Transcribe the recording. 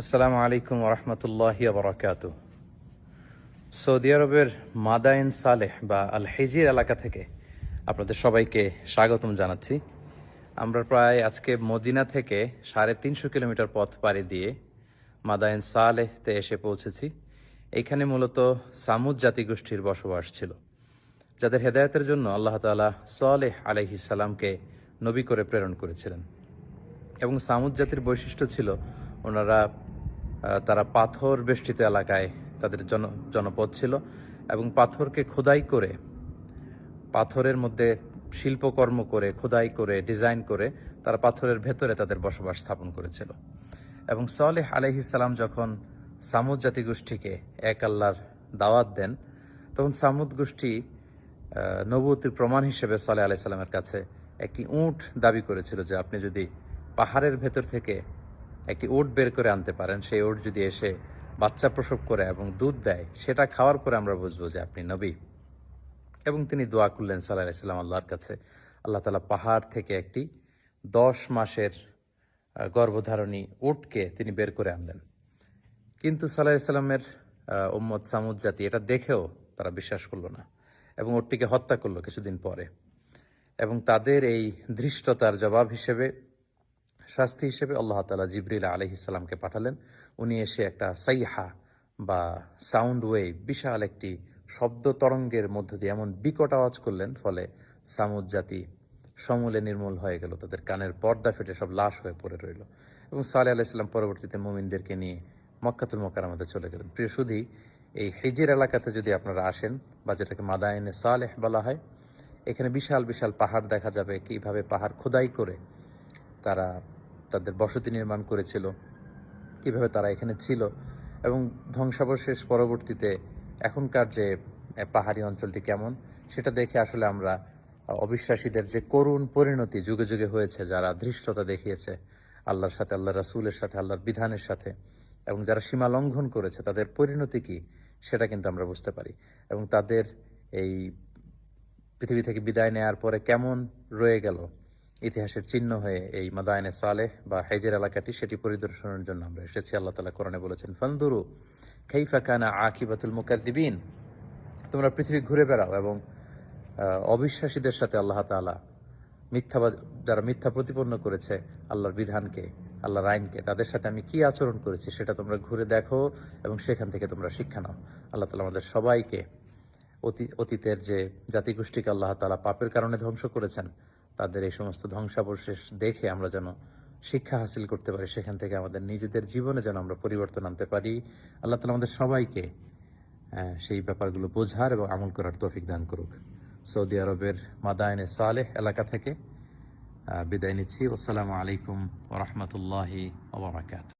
আসসালামু আলাইকুম ওরহমতুল্লাহি বারাকাতুহু। সৌদি আরবের মাদায়েন সালেহ বা আল হিজির এলাকা থেকে আপনাদের সবাইকে স্বাগতম জানাচ্ছি। আমরা প্রায় আজকে মদিনা থেকে 350 কিলোমিটার পথ পাড়ি দিয়ে মাদায়েন সালেহতে এসে পৌঁছেছি। এখানে মূলত সামুদ জাতিগোষ্ঠীর বসবাস ছিল, যাদের হেদায়েতের জন্য আল্লাহ তাআলা সালেহ আলাইহিস সালামকে নবী করে প্রেরণ করেছিলেন। এবং সামুদ জাতির বৈশিষ্ট্য ছিল তারা পাথর বেষ্টিত এলাকায় তাদের জনপদ ছিল এবং পাথরকে খোদাই করে, পাথরের মধ্যে শিল্পকর্ম করে, খোদাই করে, ডিজাইন করে তারা পাথরের ভেতরে তাদের বসবাস স্থাপন করেছিল। এবং সালেহ আলাইহিস সালাম যখন সামুদ জাতিগোষ্ঠীকে এক আল্লাহর দাওয়াত দেন, তখন সামুদ গোষ্ঠী নবুয়তির প্রমাণ হিসেবে সালেহ আলাইহিস সালামের কাছে একটি উট দাবি করেছিল যে আপনি যদি পাহাড়ের ভেতর থেকে একটি ওট বের করে আনতে পারেন, সেই ওট যদি এসে বাচ্চা প্রসব করে এবং দুধ দেয়, সেটা খাওয়ার পরে আমরা বুঝবো যে আপনি নবী। এবং তিনি দোয়া করলেন সাল্লাল্লাহু আলাইহি ওয়াসাল্লাম আল্লাহর কাছে। আল্লাহ তাআলা পাহাড় থেকে একটি 10 মাসের গর্ভধারণী উটকে তিনি বের করে আনলেন। কিন্তু সাল্লাল্লাহু আলাইহি ওয়াসাল্লামের উম্মত সামুদ জাতি এটা দেখেও তারা বিশ্বাস করলো না এবং উটটিকে হত্যা করলো কিছুদিন পরে। এবং তাদের এই ধৃষ্টতার জবাব হিসেবে, শাস্তি হিসেবে আল্লাহ তাআলা জিবরিল আলাইহিস সালামকে পাঠালেন। উনি এসে একটা সাইহা বা সাউন্ড ওয়েভ, বিশাল একটি শব্দ তরঙ্গের মধ্য দিয়ে এমন বিকট আওয়াজ করলেন, ফলে সামুদ জাতি সমূলে নির্মূল হয়ে গেল, তাদের কানের পর্দা ফেটে সব লাশ হয়ে পড়ে রইল। এবং সালেহ আলাইহিস সালাম পরবর্তীতে মুমিনদেরকে নিয়ে মক্কাতুল মুকাররমাতে চলে গেলেন। প্রিয় সুধী, এই হিজির এলাকাতে যদি আপনারা আসেন, বা যেটাকে মাদায়েনে সালেহ বলা হয়, এখানে বিশাল বিশাল পাহাড় দেখা যাবে, কিভাবে পাহাড় খোদাই করে তারা তাদের বসতি নির্মাণ করেছিল, কিভাবে তারা এখানে ছিল, এবং ধ্বংসাবশেষ পরবর্তীতে এখনকার যে পাহাড়ি অঞ্চলটি কেমন, সেটা দেখে আসলে আমরা অবিশ্বাসীদের যে করুণ পরিণতি যুগে যুগে হয়েছে, যারা ধৃষ্টতা দেখিয়েছে আল্লাহর সাথে, আল্লাহ রাসূলের সাথে, আল্লাহর বিধানের সাথে, এবং যারা সীমা লঙ্ঘন করেছে, তাদের পরিণতি কি সেটা কিন্তু আমরা বুঝতে পারি। এবং তাদের এই পৃথিবী থেকে বিদায় নেয়ার পরে কেমন রয়ে গেল ইতিহাসের চিহ্ন হয়ে এই মাদায়েনে সালেহ বা হিজর এলাকাটি, সেটি পরিদর্শনের জন্য আমরা এসেছি। আল্লাহ তাআলা কোরআনে বলেছেন, ফানদুরু কাইফা কানা আকিবাতুল মুকাজ্জিবিন, তোমরা পৃথিবী ঘুরে বেড়াও এবং অবিশ্বাসীদের সাথে আল্লাহ তাআলা যারা মিথ্যা প্রতিপন্ন করেছে আল্লাহর বিধানকে, আল্লাহর আইনকে, তাদের সাথে আমি কি আচরণ করেছি সেটা তোমরা ঘুরে দেখো এবং সেখান থেকে তোমরা শিক্ষা নাও। আল্লাহ তাআলা আমাদের সবাইকে অতীতের যে জাতিগোষ্ঠীকে আল্লাহ তাআলা পাপের কারণে ধ্বংস করেছেন, তাদের এই সমস্ত ধ্বংসাবশেষ দেখে আমরা যেন শিক্ষা হাসিল করতে পারি, সেখান থেকে আমাদের নিজেদের জীবনে যেন আমরা পরিবর্তন আনতে পারি। আল্লাহ তাআলা আমাদের সবাইকে সেই ব্যাপারগুলো বোঝার এবং আমল করার তৌফিক দান করুক। সৌদি আরবের মাদায়েনে সালেহ এলাকা থেকে বিদায় নিচ্ছি। আসসালামু আলাইকুম ওয়া রাহমাতুল্লাহি ওয়া বারাকাতুহু।